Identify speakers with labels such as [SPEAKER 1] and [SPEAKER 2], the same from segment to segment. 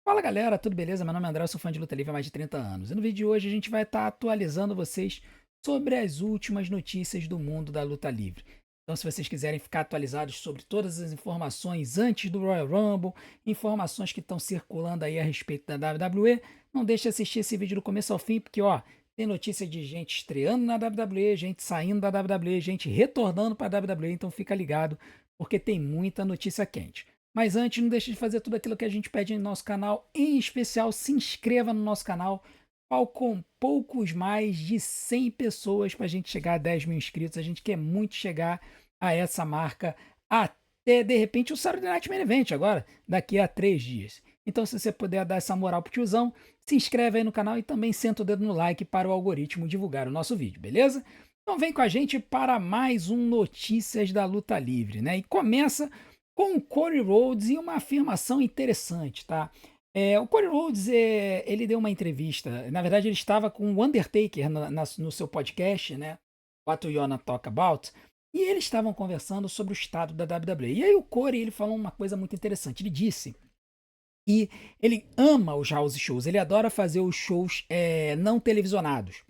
[SPEAKER 1] Fala galera, tudo beleza? Meu nome é André, eu sou fã de luta livre há mais de 30 anos. E no vídeo de hoje a gente vai estar atualizando vocês sobre as últimas notícias do mundo da luta livre. Então, se vocês quiserem ficar atualizados sobre todas as informações antes do Royal Rumble, informações que estão circulando aí a respeito da WWE, não deixe de assistir esse vídeo do começo ao fim, porque ó, tem notícia de gente estreando na WWE, gente saindo da WWE, gente retornando para a WWE, então fica ligado, porque tem muita notícia quente. Mas antes, não deixe de fazer tudo aquilo que a gente pede no nosso canal, em especial se inscreva no nosso canal. Faltam poucos mais de 100 pessoas para a gente chegar a 10 mil inscritos. A gente quer muito chegar a essa marca até, de repente, o Saturday Night Main Event agora, daqui a 3 dias. Então, se você puder dar essa moral pro tiozão, se inscreve aí no canal e também senta o dedo no like para o algoritmo divulgar o nosso vídeo, beleza? Então vem com a gente para mais um Notícias da Luta Livre, né? E começa com o Cody Rhodes e uma afirmação interessante, tá? O Cody Rhodes, ele deu uma entrevista, na verdade ele estava com o Undertaker no seu podcast, né? What You Wanna Talk About, e eles estavam conversando sobre o estado da WWE. E aí o Cody, ele falou uma coisa muito interessante, ele disse que ele ama os house shows, ele adora fazer os shows não televisionados.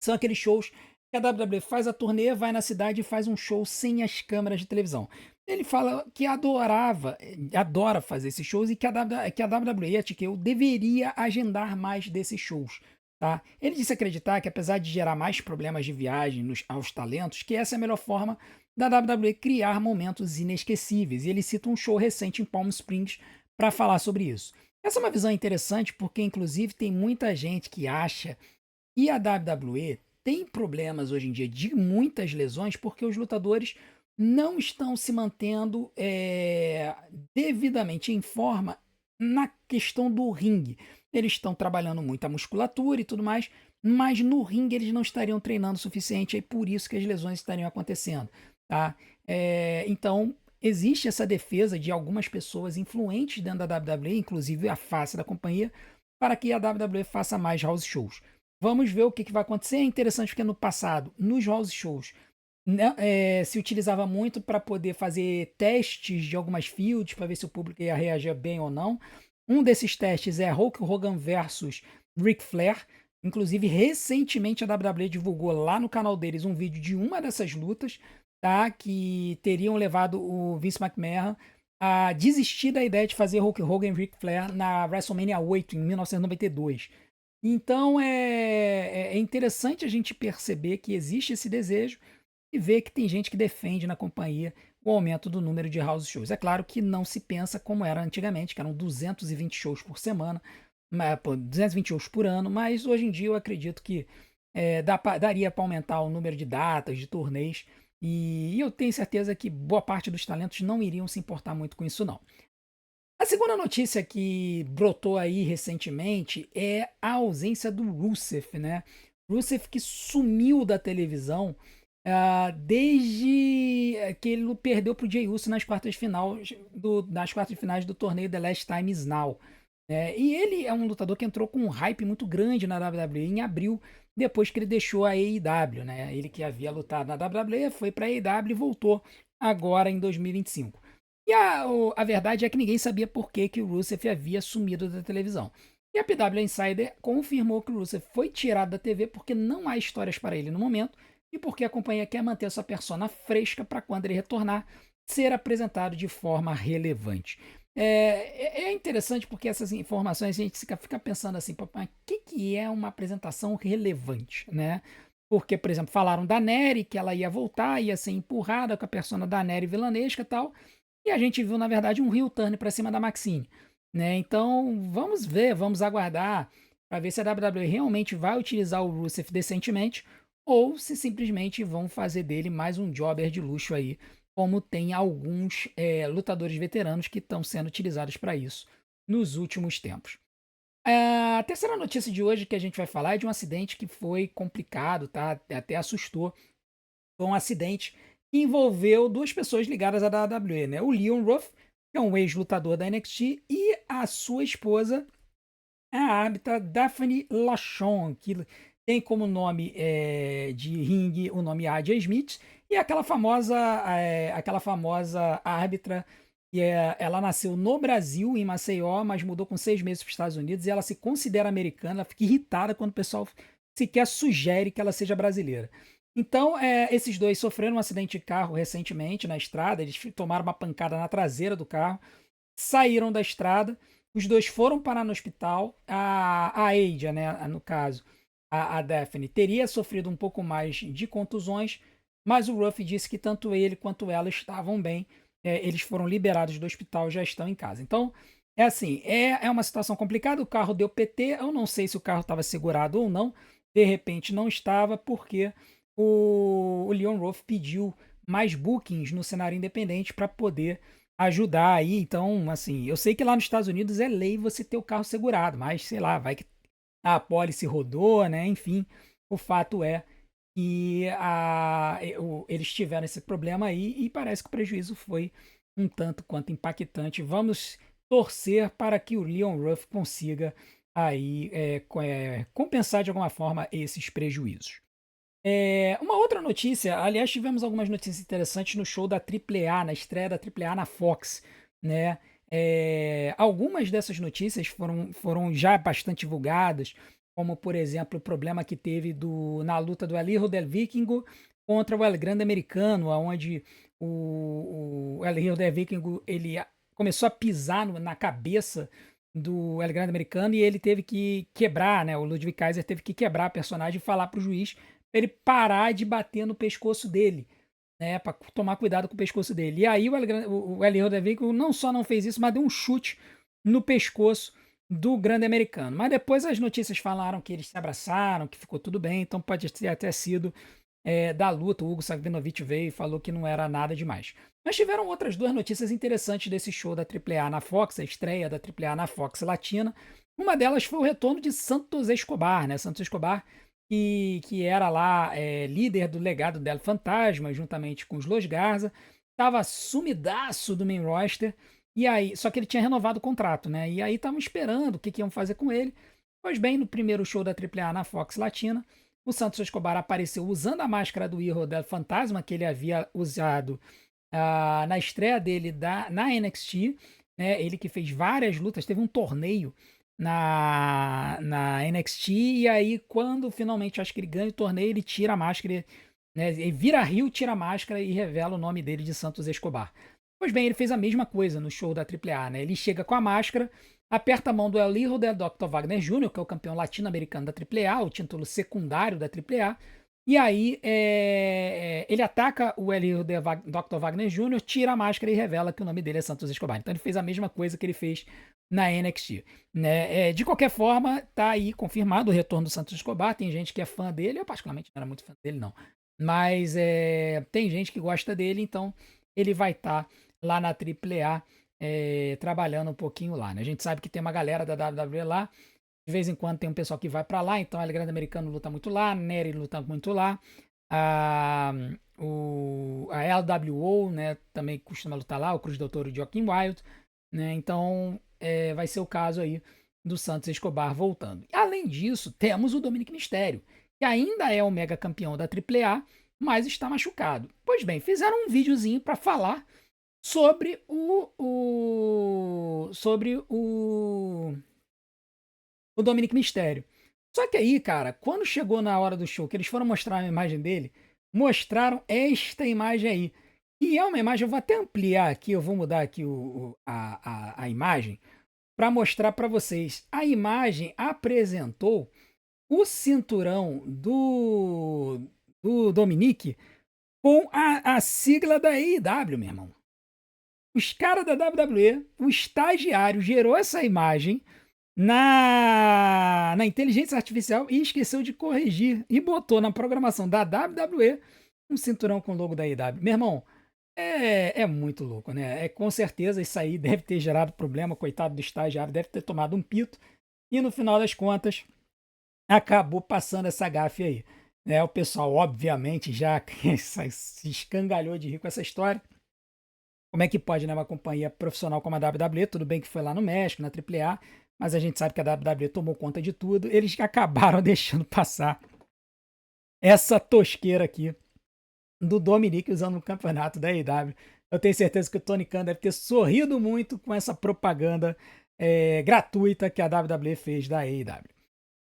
[SPEAKER 1] São aqueles shows que a WWE faz a turnê, vai na cidade e faz um show sem as câmeras de televisão. Ele fala que adora fazer esses shows e que a WWE, a TKO, deveria agendar mais desses shows. Tá? Ele disse acreditar que, apesar de gerar mais problemas de viagem aos talentos, que essa é a melhor forma da WWE criar momentos inesquecíveis. E ele cita um show recente em Palm Springs para falar sobre isso. Essa é uma visão interessante porque, inclusive, tem muita gente que acha e a WWE tem problemas hoje em dia de muitas lesões porque os lutadores não estão se mantendo devidamente em forma na questão do ringue. Eles estão trabalhando muito a musculatura e tudo mais, mas no ringue eles não estariam treinando o suficiente, é por isso que as lesões estariam acontecendo. Tá? Então, existe essa defesa de algumas pessoas influentes dentro da WWE, inclusive a face da companhia, para que a WWE faça mais house shows. Vamos ver o que vai acontecer. É interessante porque no passado, nos house shows, né, se utilizava muito para poder fazer testes de algumas fields para ver se o público ia reagir bem ou não. Um desses testes é Hulk Hogan versus Ric Flair. Inclusive, recentemente a WWE divulgou lá no canal deles um vídeo de uma dessas lutas, tá? Que teriam levado o Vince McMahon a desistir da ideia de fazer Hulk Hogan e Ric Flair na WrestleMania 8 em 1992. Então é interessante a gente perceber que existe esse desejo e ver que tem gente que defende na companhia o aumento do número de house shows. É claro que não se pensa como era antigamente, que eram 220 shows por semana, 220 shows por ano, mas hoje em dia eu acredito que daria para aumentar o número de datas, de turnês, e eu tenho certeza que boa parte dos talentos não iriam se importar muito com isso, não. A segunda notícia que brotou aí recentemente é a ausência do Rusev, né? Rusev que sumiu da televisão desde que ele perdeu para o Jey Uso nas quartas de finais do torneio The Last Time Is Now. E ele é um lutador que entrou com um hype muito grande na WWE em abril, depois que ele deixou a AEW, né? Ele que havia lutado na WWE, foi para a AEW e voltou agora em 2025. E a verdade é que ninguém sabia por que o Rusev havia sumido da televisão. E a PW Insider confirmou que o Rusev foi tirado da TV porque não há histórias para ele no momento e porque a companhia quer manter sua persona fresca para quando ele retornar, ser apresentado de forma relevante. É interessante porque essas informações a gente fica pensando assim, mas o que é uma apresentação relevante, né? Porque, por exemplo, falaram da Nery, que ela ia voltar, ia ser empurrada com a persona da Nery vilanesca e tal, e a gente viu, na verdade, um heel turn para cima da Maxine, né? Então, vamos ver, vamos aguardar para ver se a WWE realmente vai utilizar o Rusev decentemente ou se simplesmente vão fazer dele mais um jobber de luxo aí, como tem alguns lutadores veteranos que estão sendo utilizados para isso nos últimos tempos. A terceira notícia de hoje que a gente vai falar é de um acidente que foi complicado, tá? Até assustou. Foi um acidente que envolveu duas pessoas ligadas à WWE, né? O Leon Ruff, que é um ex-lutador da NXT, e a sua esposa, a árbitra Daphne Lachon, que tem como nome de ringue o nome AJ Smith, e aquela famosa árbitra ela nasceu no Brasil, em Maceió, mas mudou com 6 meses para os Estados Unidos e ela se considera americana. Ela fica irritada quando o pessoal sequer sugere que ela seja brasileira. Então, esses dois sofreram um acidente de carro recentemente na estrada. Eles tomaram uma pancada na traseira do carro, saíram da estrada. Os dois foram parar no hospital. A Aida, né, no caso, a Daphne, teria sofrido um pouco mais de contusões, mas o Ruff disse que tanto ele quanto ela estavam bem. Eles foram liberados do hospital, já estão em casa. Então, é assim, é uma situação complicada. O carro deu PT, eu não sei se o carro estava segurado ou não. De repente não estava, porque o Leon Ruff pediu mais bookings no cenário independente para poder ajudar aí. Então, assim, eu sei que lá nos Estados Unidos é lei você ter o carro segurado, mas sei lá, vai que a apólice rodou, né? Enfim, o fato é que eles tiveram esse problema aí e parece que o prejuízo foi um tanto quanto impactante. Vamos torcer para que o Leon Ruff consiga aí compensar de alguma forma esses prejuízos. Uma outra notícia, aliás, tivemos algumas notícias interessantes no show da AAA, na estreia da AAA na Fox, né? Algumas dessas notícias foram já bastante divulgadas, como, por exemplo, o problema que teve na luta do El Hijo del Vikingo contra o El Grande Americano, onde o El Hijo del Vikingo ele começou a pisar na cabeça do El Grande Americano e ele teve que quebrar, né? O Ludwig Kaiser teve que quebrar a personagem e falar para o juiz pra ele parar de bater no pescoço dele, né? Para tomar cuidado com o pescoço dele. E aí o El Rodrigo não só não fez isso, mas deu um chute no pescoço do grande americano. Mas depois as notícias falaram que eles se abraçaram, que ficou tudo bem, então pode ter até sido da luta. O Hugo Savinovich veio e falou que não era nada demais. Mas tiveram outras duas notícias interessantes desse show da AAA na Fox, a estreia da AAA na Fox Latina. Uma delas foi o retorno de Santos Escobar, né? Santos Escobar, que era lá líder do legado del Fantasma, juntamente com os Los Garza, estava sumidaço do main roster, e aí, só que ele tinha renovado o contrato, né? E aí estavam esperando o que iam fazer com ele. Pois bem, no primeiro show da AAA na Fox Latina, o Santos Escobar apareceu usando a máscara do Hijo del Fantasma, que ele havia usado na estreia dele na NXT, né? Ele que fez várias lutas, teve um torneio na NXT, e aí quando finalmente acho que ele ganha o torneio, ele tira a máscara, né? Ele vira Rio, tira a máscara e revela o nome dele de Santos Escobar. Pois bem, ele fez a mesma coisa no show da AAA, né? Ele chega com a máscara, aperta a mão do El Hijo del Dr. Wagner Jr., que é o campeão latino-americano da AAA, o título secundário da AAA, e aí ele ataca o El Hijo del Dr. Wagner Jr., tira a máscara e revela que o nome dele é Santos Escobar. Então ele fez a mesma coisa que ele fez na NXT, né? De qualquer forma, tá aí confirmado o retorno do Santos Escobar. Tem gente que é fã dele, eu particularmente não era muito fã dele, não. Mas tem gente que gosta dele, então ele vai estar lá na AAA trabalhando um pouquinho lá, né? A gente sabe que tem uma galera da WWE lá, de vez em quando tem um pessoal que vai para lá, então a Grande Americano luta muito lá, Nery luta muito lá, a LWO, né, também costuma lutar lá, o Cruz Doutor e Joaquim Wild, né? Então vai ser o caso aí do Santos Escobar voltando. Além disso, temos o Dominic Mysterio, que ainda é o mega campeão da AAA, mas está machucado. Pois bem, fizeram um videozinho para falar sobre o Dominic Mysterio. Só que aí, cara, quando chegou na hora do show, que eles foram mostrar a imagem dele, mostraram esta imagem aí. E é uma imagem, eu vou até ampliar aqui, eu vou mudar aqui a imagem para mostrar para vocês. A imagem apresentou o cinturão do Dominic com a sigla da AEW, meu irmão. Os caras da WWE, o estagiário gerou essa imagem na inteligência artificial e esqueceu de corrigir e botou na programação da WWE um cinturão com o logo da AEW. Meu irmão, é muito louco, né? Com certeza isso aí deve ter gerado problema, coitado do estagiário, deve ter tomado um pito e no final das contas acabou passando essa gafe aí. O pessoal, obviamente, já se escangalhou de rir com essa história. Como é que pode, né, uma companhia profissional como a WWE, tudo bem que foi lá no México, na AAA, mas a gente sabe que a WWE tomou conta de tudo, eles acabaram deixando passar essa tosqueira aqui do Dominic usando o campeonato da AEW. Eu tenho certeza que o Tony Khan deve ter sorrido muito com essa propaganda gratuita que a WWE fez da AEW.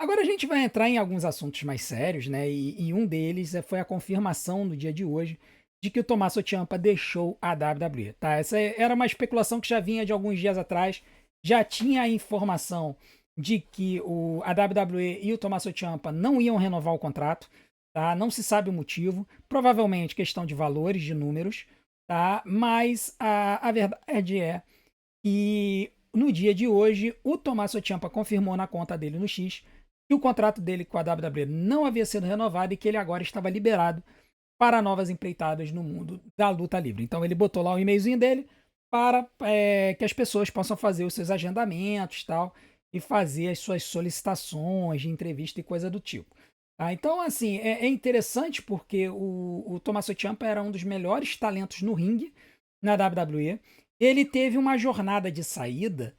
[SPEAKER 1] Agora a gente vai entrar em alguns assuntos mais sérios, né? E um deles foi a confirmação no dia de hoje de que o Tommaso Ciampa deixou a WWE, tá? Essa era uma especulação que já vinha de alguns dias atrás, já tinha a informação de que a WWE e o Tommaso Ciampa não iam renovar o contrato, tá? Não se sabe o motivo, provavelmente questão de valores, de números, tá? Mas a verdade é que no dia de hoje o Tommaso Ciampa confirmou na conta dele no X que o contrato dele com a WWE não havia sido renovado e que ele agora estava liberado para novas empreitadas no mundo da luta livre. Então ele botou lá o e-mailzinho dele para que as pessoas possam fazer os seus agendamentos tal, e fazer as suas solicitações de entrevista e coisa do tipo. Tá? Então, assim, é interessante porque o Tommaso Ciampa era um dos melhores talentos no ringue na WWE. Ele teve uma jornada de saída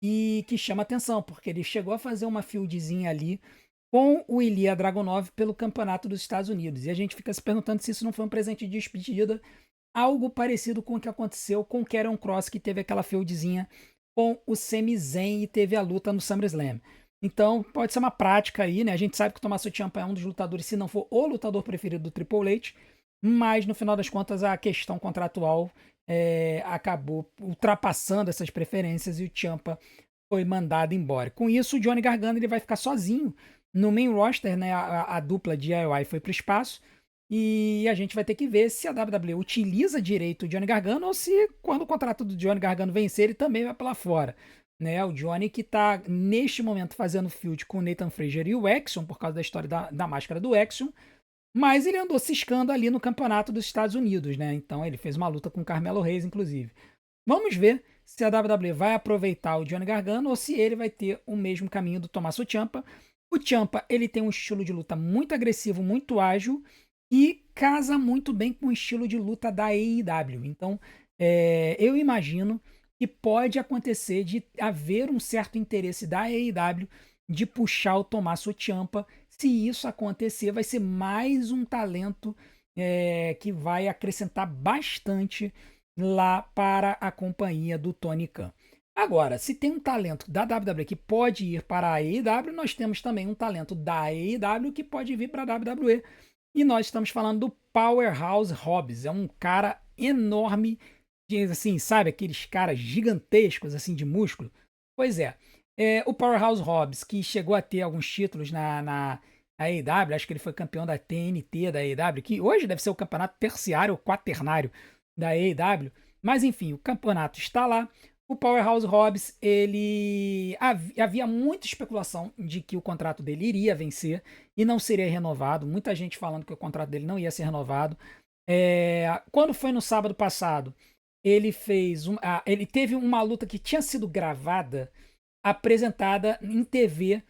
[SPEAKER 1] que chama atenção, porque ele chegou a fazer uma fieldzinha ali com o Ilya Dragunov pelo campeonato dos Estados Unidos. E a gente fica se perguntando se isso não foi um presente de despedida, algo parecido com o que aconteceu com o Karrion Kross, que teve aquela fieldzinha com o Sami Zayn e teve a luta no SummerSlam. Então, pode ser uma prática aí, né? A gente sabe que o Tommaso Ciampa é um dos lutadores, se não for o lutador preferido do Triple H, mas no final das contas a questão contratual acabou ultrapassando essas preferências e o Ciampa foi mandado embora. Com isso, o Johnny Gargano ele vai ficar sozinho no main roster, né? A dupla DIY foi para o espaço e a gente vai ter que ver se a WWE utiliza direito o Johnny Gargano ou se quando o contrato do Johnny Gargano vencer ele também vai para lá fora. Né? O Johnny que está neste momento fazendo feud com o Nathan Frazier e o Axiom por causa da história da máscara do Axiom, mas ele andou ciscando ali no campeonato dos Estados Unidos, né? Então ele fez uma luta com o Carmelo Reis, inclusive. Vamos ver se a WWE vai aproveitar o Johnny Gargano ou se ele vai ter o mesmo caminho do Tommaso Ciampa. O Ciampa, ele tem um estilo de luta muito agressivo, muito ágil e casa muito bem com o estilo de luta da AEW. Então, eu imagino que pode acontecer de haver um certo interesse da AEW de puxar o Tommaso Ciampa. Se isso acontecer, vai ser mais um talento que vai acrescentar bastante lá para a companhia do Tony Khan. Agora, se tem um talento da WWE que pode ir para a AEW, nós temos também um talento da AEW que pode vir para a WWE. E nós estamos falando do Powerhouse Hobbs. É um cara enorme, assim, sabe, aqueles caras gigantescos assim de músculo. Pois o Powerhouse Hobbs, que chegou a ter alguns títulos na AEW, acho que ele foi campeão da TNT da AEW, que hoje deve ser o campeonato terciário ou quaternário da AEW, mas enfim, o campeonato está lá. O Powerhouse Hobbs, ele havia muita especulação de que o contrato dele iria vencer e não seria renovado. Muita gente falando que o contrato dele não ia ser renovado. Quando foi no sábado passado, ele teve uma luta que tinha sido gravada, apresentada em TV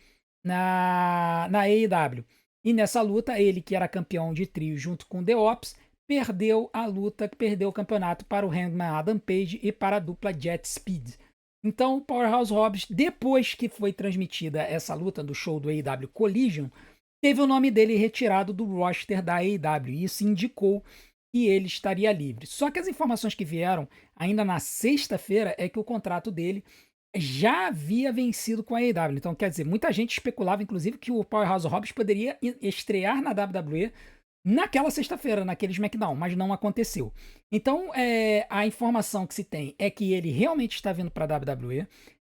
[SPEAKER 1] na AEW. E nessa luta, ele que era campeão de trio junto com o The Ops, perdeu a luta, perdeu o campeonato para o Hangman Adam Page e para a dupla Jet Speed. Então, o Powerhouse Hobbs, depois que foi transmitida essa luta do show do AEW Collision, teve o nome dele retirado do roster da AEW, e isso indicou que ele estaria livre. Só que as informações que vieram ainda na sexta-feira é que o contrato dele já havia vencido com a AEW. Então, quer dizer, muita gente especulava, inclusive, que o Powerhouse Hobbs poderia estrear na WWE naquela sexta-feira, naquele SmackDown, mas não aconteceu. Então, a informação que se tem é que ele realmente está vindo para a WWE,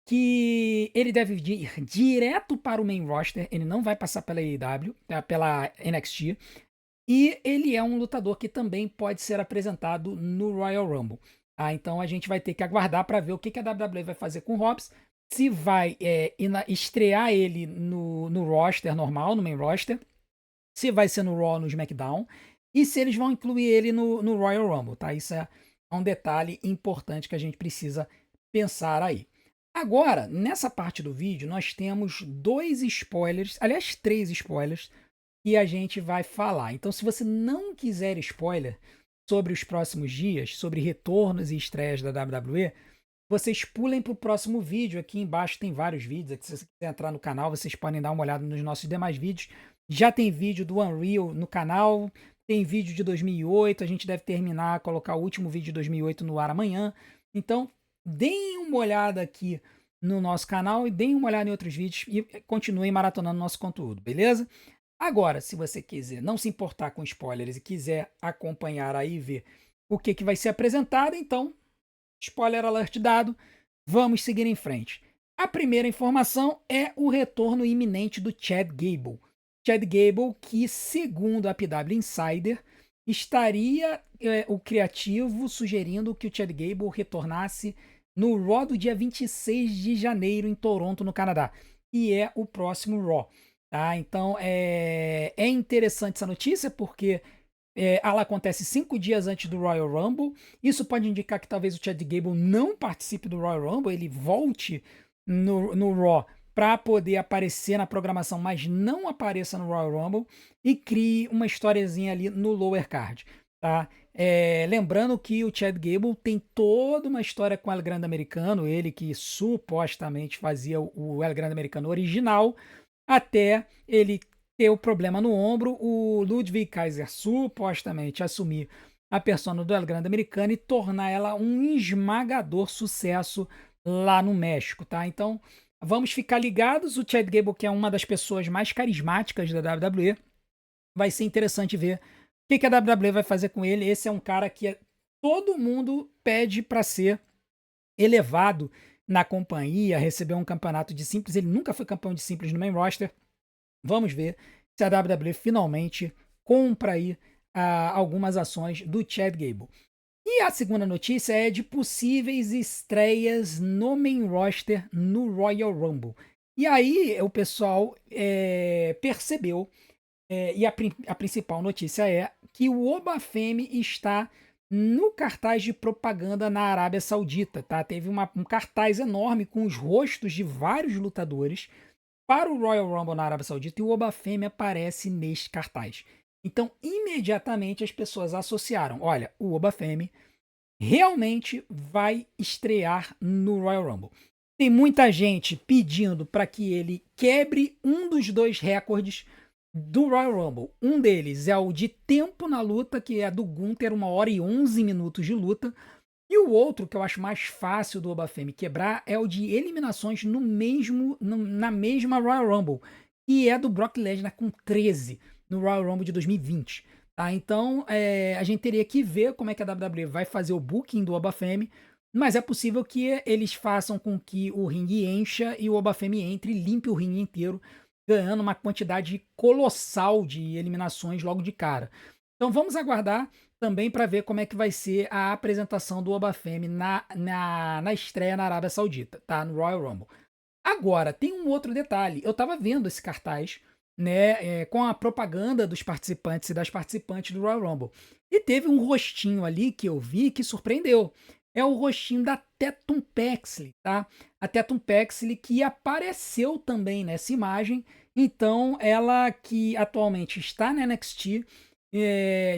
[SPEAKER 1] que ele deve ir direto para o main roster, ele não vai passar pela AEW, pela NXT, e ele é um lutador que também pode ser apresentado no Royal Rumble. Então a gente vai ter que aguardar para ver o que a WWE vai fazer com o Hobbs, se vai estrear ele no roster normal, no main roster, se vai ser no Raw ou no SmackDown, e se eles vão incluir ele no Royal Rumble, tá? Isso é um detalhe importante que a gente precisa pensar aí. Agora, nessa parte do vídeo, nós temos 2 spoilers, aliás, 3 spoilers, que a gente vai falar. Então, se você não quiser spoiler sobre os próximos dias, sobre retornos e estreias da WWE, vocês pulem para o próximo vídeo. Aqui embaixo tem vários vídeos. Aqui, se você quiser entrar no canal, vocês podem dar uma olhada nos nossos demais vídeos. Já tem vídeo do Unreal no canal, tem vídeo de 2008, a gente deve terminar, colocar o último vídeo de 2008 no ar amanhã. Então, deem uma olhada aqui no nosso canal e deem uma olhada em outros vídeos e continuem maratonando nosso conteúdo, beleza? Agora, se você quiser não se importar com spoilers e quiser acompanhar aí e ver o que vai ser apresentado, então, spoiler alert dado, vamos seguir em frente. A primeira informação é o retorno iminente do Chad Gable. Chad Gable, que segundo a PW Insider, estaria o criativo sugerindo que o Chad Gable retornasse no Raw do dia 26 de janeiro em Toronto, no Canadá, e é o próximo Raw. Tá? Então é interessante essa notícia porque ela acontece 5 dias antes do Royal Rumble. Isso pode indicar que talvez o Chad Gable não participe do Royal Rumble, ele volte no Raw para poder aparecer na programação, mas não apareça no Royal Rumble e crie uma historiazinha ali no lower card. Tá? Lembrando que o Chad Gable tem toda uma história com o El Grande Americano, ele que supostamente fazia o El Grande Americano original, até ele ter o problema no ombro, o Ludwig Kaiser supostamente assumir a persona do El Grande Americano e tornar ela um esmagador sucesso lá no México, tá? Então, vamos ficar ligados. O Chad Gable, que é uma das pessoas mais carismáticas da WWE, vai ser interessante ver o que a WWE vai fazer com ele. Esse é um cara que todo mundo pede para ser elevado na companhia, receber um campeonato de simples. Ele nunca foi campeão de simples no main roster. Vamos ver se a WWE finalmente compra aí algumas ações do Chad Gable. E a segunda notícia é de possíveis estreias no main roster no Royal Rumble. E aí o pessoal percebeu, e a principal notícia é que o Obafemi está no cartaz de propaganda na Arábia Saudita. Tá? Teve um cartaz enorme com os rostos de vários lutadores para o Royal Rumble na Arábia Saudita e o Obafemi aparece neste cartaz. Então, imediatamente as pessoas associaram, olha, o Obafemi realmente vai estrear no Royal Rumble. Tem muita gente pedindo para que ele quebre um dos 2 recordes do Royal Rumble. Um deles é o de tempo na luta, que é do Gunther, 1 hora e 11 minutos de luta. E o outro, que eu acho mais fácil do Obafemi quebrar, é o de eliminações na mesma Royal Rumble, que é do Brock Lesnar com 13 no Royal Rumble de 2020. Tá? Então, a gente teria que ver como é que a WWE vai fazer o booking do Obafemi, mas é possível que eles façam com que o ringue encha e o Obafemi entre e limpe o ringue inteiro, ganhando uma quantidade colossal de eliminações logo de cara. Então vamos aguardar também para ver como é que vai ser a apresentação do Obafemi na estreia na Arábia Saudita, tá? No Royal Rumble. Agora, tem um outro detalhe. Eu estava vendo esse cartaz, né, com a propaganda dos participantes e das participantes do Royal Rumble. E teve um rostinho ali que eu vi que surpreendeu. É o rostinho da Tatum Paxley, tá? A Tatum Paxley que apareceu também nessa imagem. Então, ela que atualmente está na NXT,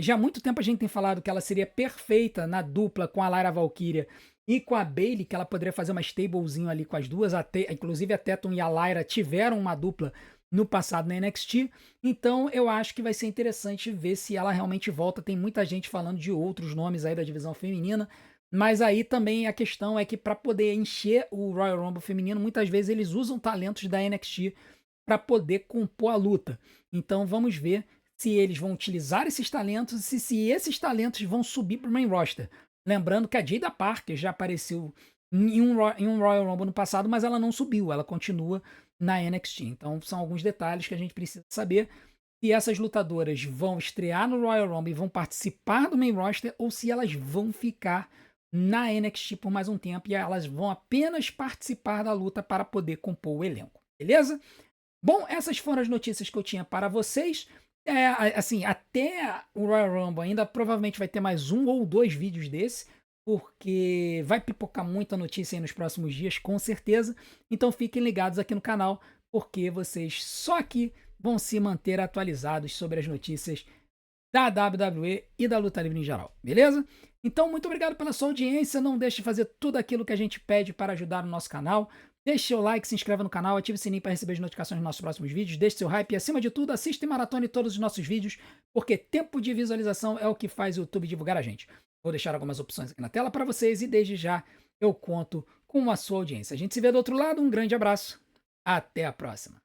[SPEAKER 1] já há muito tempo a gente tem falado que ela seria perfeita na dupla com a Lyra Valkyria e com a Bayley, que ela poderia fazer uma stablezinho ali com as duas. Inclusive a Tatum e a Lyra tiveram uma dupla no passado na NXT. Então eu acho que vai ser interessante ver se ela realmente volta. Tem muita gente falando de outros nomes aí da divisão feminina. Mas aí também a questão é que para poder encher o Royal Rumble feminino, muitas vezes eles usam talentos da NXT para poder compor a luta. Então vamos ver se eles vão utilizar esses talentos e se esses talentos vão subir para o main roster. Lembrando que a Jada Parker já apareceu em um Royal Rumble no passado, mas ela não subiu, ela continua na NXT. Então são alguns detalhes que a gente precisa saber se essas lutadoras vão estrear no Royal Rumble e vão participar do main roster ou se elas vão ficar na NXT por mais um tempo e elas vão apenas participar da luta para poder compor o elenco, beleza? Bom, essas foram as notícias que eu tinha para vocês. Assim, até o Royal Rumble ainda provavelmente vai ter mais 1 ou 2 vídeos desse, porque vai pipocar muita notícia aí nos próximos dias, com certeza. Então fiquem ligados aqui no canal, porque vocês só aqui vão se manter atualizados sobre as notícias da WWE e da luta livre em geral, beleza? Então, muito obrigado pela sua audiência. Não deixe de fazer tudo aquilo que a gente pede para ajudar o nosso canal. Deixe seu like, se inscreva no canal, ative o sininho para receber as notificações dos nossos próximos vídeos, deixe seu hype e, acima de tudo, assista e maratone todos os nossos vídeos, porque tempo de visualização é o que faz o YouTube divulgar a gente. Vou deixar algumas opções aqui na tela para vocês e desde já eu conto com a sua audiência. A gente se vê do outro lado, um grande abraço, até a próxima.